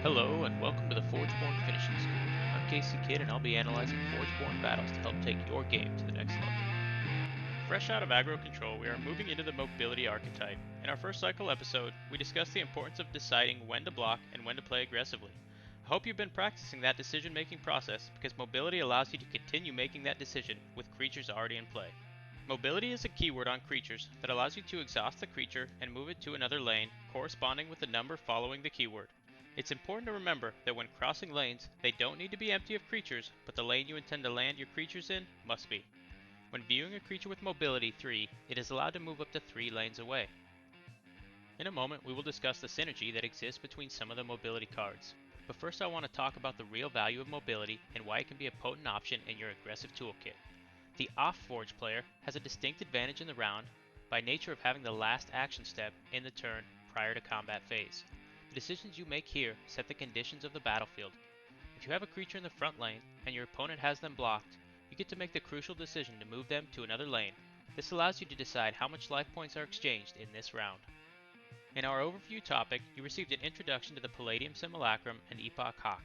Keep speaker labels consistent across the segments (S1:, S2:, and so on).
S1: Hello and welcome to the Forgeborn Finishing School. I'm Casey Kidd and I'll be analyzing Forgeborn battles to help take your game to the next level. Fresh out of aggro control, we are moving into the mobility archetype. In our first cycle episode, we discussed the importance of deciding when to block and when to play aggressively. I hope you've been practicing that decision-making process because mobility allows you to continue making that decision with creatures already in play. Mobility is a keyword on creatures that allows you to exhaust the creature and move it to another lane corresponding with the number following the keyword. It's important to remember that when crossing lanes, they don't need to be empty of creatures, but the lane you intend to land your creatures in must be. When viewing a creature with mobility 3, it is allowed to move up to 3 lanes away. In a moment, we will discuss the synergy that exists between some of the mobility cards. But first I want to talk about the real value of mobility and why it can be a potent option in your aggressive toolkit. The off-forge player has a distinct advantage in the round by nature of having the last action step in the turn prior to combat phase. The decisions you make here set the conditions of the battlefield. If you have a creature in the front lane and your opponent has them blocked, you get to make the crucial decision to move them to another lane. This allows you to decide how much life points are exchanged in this round. In our overview topic, you received an introduction to the Palladium Simulacrum and Epoch Hawk.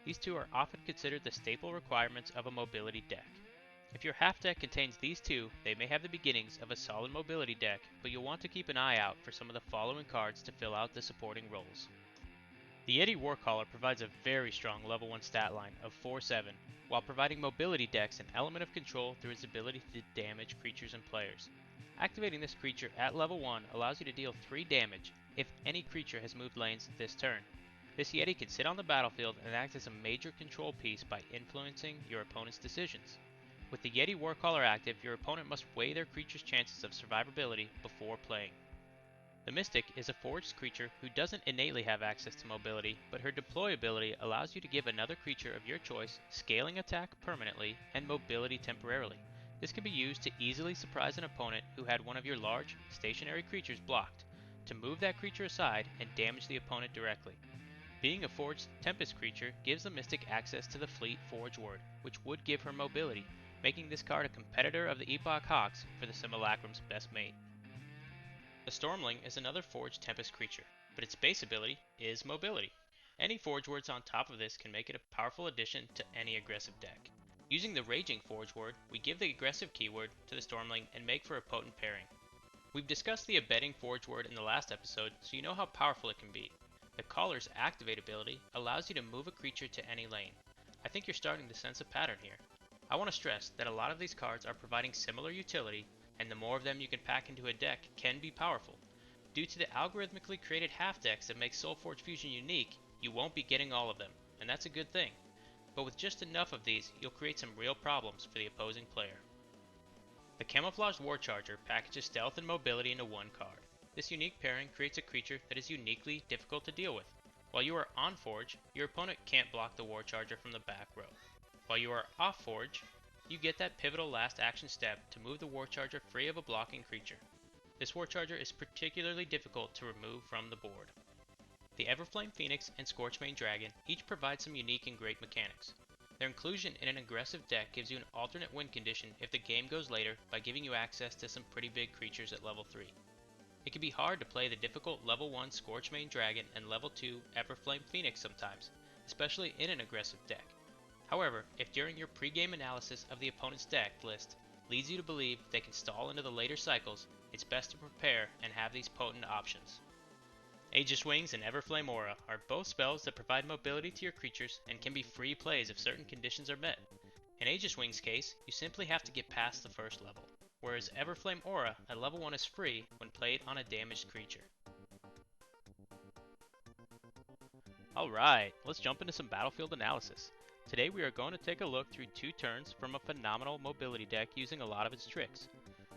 S1: These two are often considered the staple requirements of a mobility deck. If your half deck contains these two, they may have the beginnings of a solid mobility deck, but you'll want to keep an eye out for some of the following cards to fill out the supporting roles. The Yeti Warcaller provides a very strong level 1 stat line of 4-7, while providing mobility decks an element of control through its ability to damage creatures and players. Activating this creature at level 1 allows you to deal 3 damage if any creature has moved lanes this turn. This Yeti can sit on the battlefield and act as a major control piece by influencing your opponent's decisions. With the Yeti Warcaller active, your opponent must weigh their creature's chances of survivability before playing. The Mystic is a forged creature who doesn't innately have access to mobility, but her deployability allows you to give another creature of your choice scaling attack permanently and mobility temporarily. This can be used to easily surprise an opponent who had one of your large, stationary creatures blocked, to move that creature aside and damage the opponent directly. Being a forged Tempest creature gives the Mystic access to the Fleet Forge Word, which would give her mobility, making this card a competitor of the Epoch Hawks for the Simulacrum's best mate. The Stormling is another Forged Tempest creature, but its base ability is mobility. Any Forge Words on top of this can make it a powerful addition to any aggressive deck. Using the Raging Forge Word, we give the aggressive keyword to the Stormling and make for a potent pairing. We've discussed the Abetting Forge Word in the last episode, so you know how powerful it can be. The Caller's Activate ability allows you to move a creature to any lane. I think you're starting to sense a pattern here. I want to stress that a lot of these cards are providing similar utility, and the more of them you can pack into a deck can be powerful. Due to the algorithmically created half decks that make Solforge Fusion unique, you won't be getting all of them, and that's a good thing. But with just enough of these, you'll create some real problems for the opposing player. The Camouflaged Warcharger packages stealth and mobility into one card. This unique pairing creates a creature that is uniquely difficult to deal with. While you are on Forge, your opponent can't block the Warcharger from the back row. While you are off Forge, you get that pivotal last action step to move the Warcharger free of a blocking creature. This Warcharger is particularly difficult to remove from the board. The Everflame Phoenix and Scorchmane Dragon each provide some unique and great mechanics. Their inclusion in an aggressive deck gives you an alternate win condition if the game goes later by giving you access to some pretty big creatures at level 3. It can be hard to play the difficult level 1 Scorchmane Dragon and level 2 Everflame Phoenix sometimes, especially in an aggressive deck. However, if during your pre-game analysis of the opponent's deck list leads you to believe they can stall into the later cycles, it's best to prepare and have these potent options. Aegis Wings and Everflame Aura are both spells that provide mobility to your creatures and can be free plays if certain conditions are met. In Aegis Wings' case, you simply have to get past the first level, whereas Everflame Aura at level 1 is free when played on a damaged creature. Alright, let's jump into some battlefield analysis. Today we are going to take a look through 2 turns from a phenomenal mobility deck using a lot of its tricks.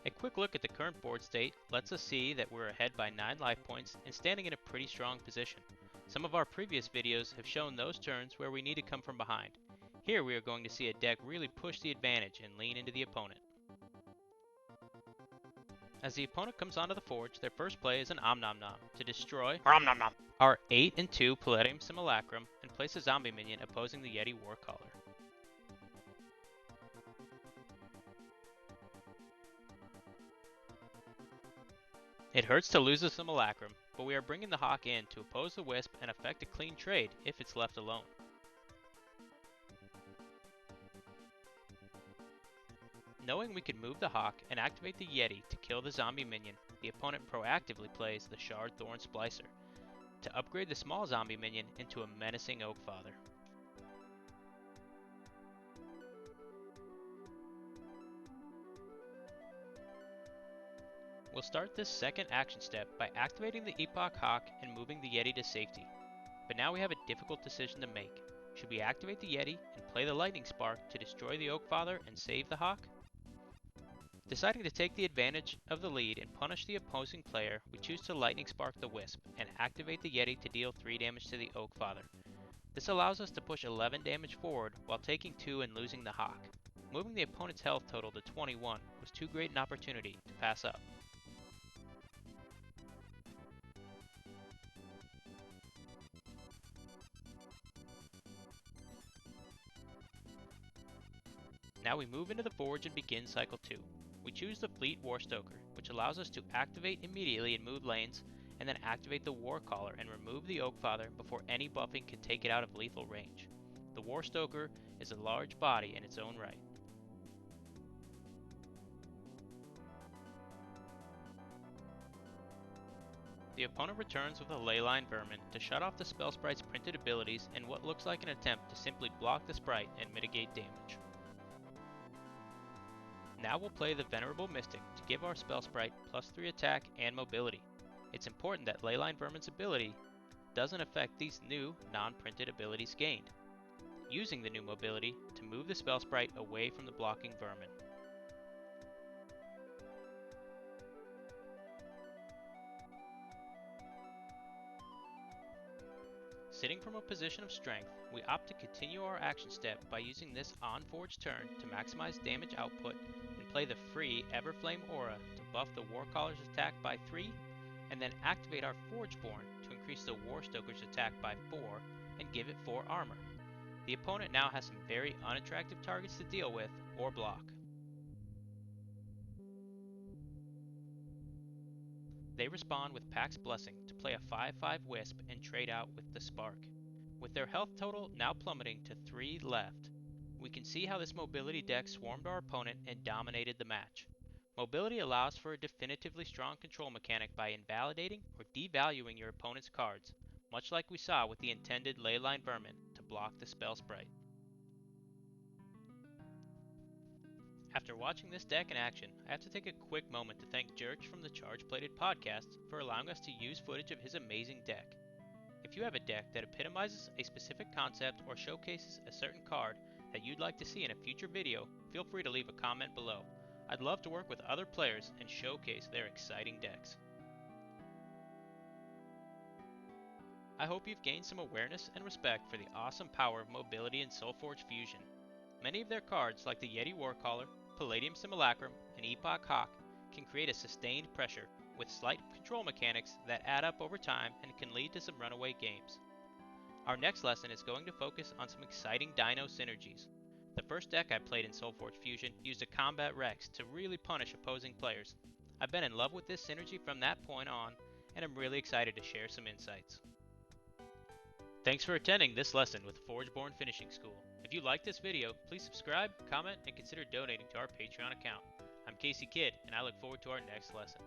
S1: A quick look at the current board state lets us see that we're ahead by 9 life points and standing in a pretty strong position. Some of our previous videos have shown those turns where we need to come from behind. Here we are going to see a deck really push the advantage and lean into the opponent. As the opponent comes onto the forge, their first play is an Om Nom Nom to destroy our 8 and 2 Palladium Simulacrum and place a zombie minion opposing the Yeti Warcaller. It hurts to lose a Simulacrum, but we are bringing the Hawk in to oppose the Wisp and effect a clean trade if it's left alone. Knowing we can move the Hawk and activate the Yeti to kill the zombie minion, the opponent proactively plays the Shard Thorn Splicer to upgrade the small zombie minion into a menacing Oak Father. We'll start this second action step by activating the Epoch Hawk and moving the Yeti to safety. But now we have a difficult decision to make. Should we activate the Yeti and play the Lightning Spark to destroy the Oak Father and save the Hawk? Deciding to take the advantage of the lead and punish the opposing player, we choose to Lightning Spark the Wisp and activate the Yeti to deal 3 damage to the Oak Father. This allows us to push 11 damage forward while taking 2 and losing the Hawk. Moving the opponent's health total to 21 was too great an opportunity to pass up. Now we move into the Forge and begin Cycle 2. We choose the Fleet Warstoker, which allows us to activate immediately and move lanes, and then activate the Warcaller and remove the Oak Father before any buffing can take it out of lethal range. The Warstoker is a large body in its own right. The opponent returns with a Leyline Vermin to shut off the spell sprite's printed abilities in what looks like an attempt to simply block the sprite and mitigate damage. Now we'll play the Venerable Mystic to give our spell sprite +3 attack and mobility. It's important that Leyline Vermin's ability doesn't affect these new, non-printed abilities gained, using the new mobility to move the spell sprite away from the blocking vermin. Sitting from a position of strength, we opt to continue our action step by using this on-forge turn to maximize damage output and play the free Everflame Aura to buff the Warcaller's attack by 3, and then activate our Forgeborn to increase the Warstoker's attack by 4 and give it 4 armor. The opponent now has some very unattractive targets to deal with or block. They respond with Pax Blessing to play a 5/5 Wisp and trade out with the Spark. With their health total now plummeting to 3 left, we can see how this mobility deck swarmed our opponent and dominated the match. Mobility allows for a definitively strong control mechanic by invalidating or devaluing your opponent's cards, much like we saw with the intended Leyline Vermin to block the spell sprite. After watching this deck in action, I have to take a quick moment to thank Jerch from the Charge Plated podcast for allowing us to use footage of his amazing deck. If you have a deck that epitomizes a specific concept or showcases a certain card that you'd like to see in a future video, feel free to leave a comment below. I'd love to work with other players and showcase their exciting decks. I hope you've gained some awareness and respect for the awesome power of mobility in Solforge Fusion. Many of their cards, like the Yeti Warcaller, Palladium Simulacrum, and Epoch Hawk, can create a sustained pressure with slight control mechanics that add up over time and can lead to some runaway games. Our next lesson is going to focus on some exciting Dino synergies. The first deck I played in Solforge Fusion used a Combat Rex to really punish opposing players. I've been in love with this synergy from that point on, and I'm really excited to share some insights. Thanks for attending this lesson with Forgeborn Finishing School. If you liked this video, please subscribe, comment, and consider donating to our Patreon account. I'm Casey Kidd, and I look forward to our next lesson.